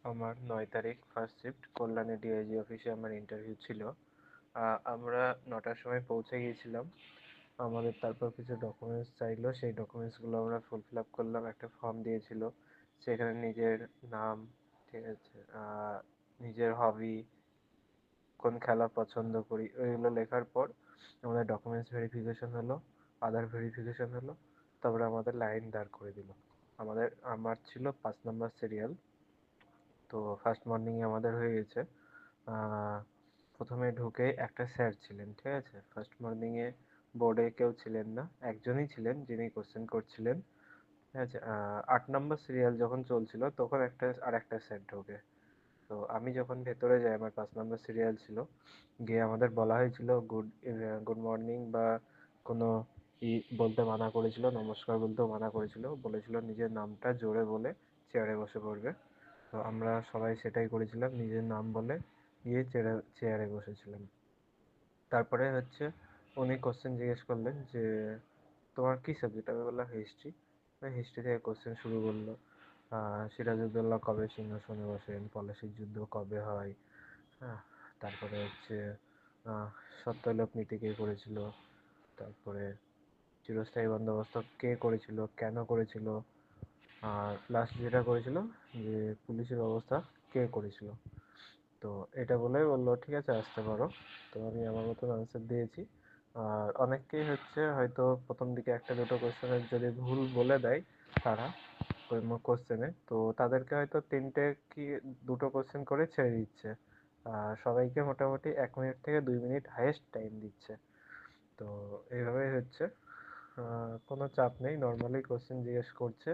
আমার ৯ তারিখ first shift Kalyani DIG অফিসে আমার ইন্টারভিউ ছিল। আমরা ৯টার সময় পৌঁছে গিয়েছিলাম। আমাদের তারপর কিছু ডকুমেন্টস চাইলো, সেই ডকুমেন্টসগুলো আমরা ফুল আপ করলাম। একটা ফর্ম দিয়েছিল, সেখানে নিজের নাম, ঠিক আছে, নিজের হবি, কোন খেলা পছন্দ করি, ওইগুলো লেখার পর আমাদের ডকুমেন্টস ভেরিফিকেশন হলো, আধার ভেরিফিকেশন হলো, তারপরে আমাদের লাইন দাঁড় করে দিল। আমার ছিল 5 নম্বর সিরিয়াল। তো ফার্স্ট মর্নিংয়ে আমাদের হয়ে গেছে। প্রথমে ঢুকে একটা স্যার ছিলেন, ঠিক আছে। ফার্স্ট মর্নিংয়ে বোর্ডে কেউ ছিলেন না, একজনই ছিলেন যিনি কোশ্চেন করছিলেন, ঠিক আছে। 8 নম্বর সিরিয়াল যখন চলছিল তখন আরেকটা স্যার ঢোকে। তো আমি যখন ভেতরে যাই, আমার 5 নম্বর সিরিয়াল ছিল, গিয়ে আমাদের বলা হয়েছিল গুড মর্নিং বা কোনো বলতে মানা করেছিল, নমস্কার বলতেও মানা করেছিল, বলেছিল নিজের নামটা জোরে বলে চেয়ারে বসে পড়বে। তো আমরা সবাই সেটাই করেছিলাম, নিজের নাম বলে গিয়ে চেয়ারে বসেছিলাম। তারপরে হচ্ছে উনি কোশ্চেন জিজ্ঞেস করলেন যে তোমার কি সাবজেক্ট। আমি বললাম হিস্ট্রি। হিস্ট্রি থেকে কোশ্চেন শুরু করলো। সিরাজউদ্দৌলা কবে সিংহাসনে বসেন, পলাশির যুদ্ধ কবে হয়, হ্যাঁ, তারপরে হচ্ছে সত্যলোক নীতি কে করেছিল, তারপরে চিরস্থায়ী বন্দোবস্ত কে করেছিল, কেন করেছিল, আর লাস্ট যেটা করেছিল যে পুলিশের ব্যবস্থা কে করেছিল। তো এটা বলেই বললো ঠিক আছে আসতে পারো। তো আমি আমার মতন আনসার দিয়েছি। আর অনেককেই হচ্ছে হয়তো প্রথম দিকে একটা দুটো কোশ্চেনের যদি ভুল বলে দেয় তারা ওই কোশ্চেনে, তো তাদেরকে হয়তো তিনটে কি দুটো কোশ্চেন করে ছেড়ে দিচ্ছে। আর সবাইকে মোটামুটি 1 মিনিট থেকে 2 মিনিট হাইয়েস্ট টাইম দিচ্ছে। তো এইভাবেই হচ্ছে। কোনো চাপ নেই, নর্মালি কোশ্চেন জিজ্ঞেস করছে।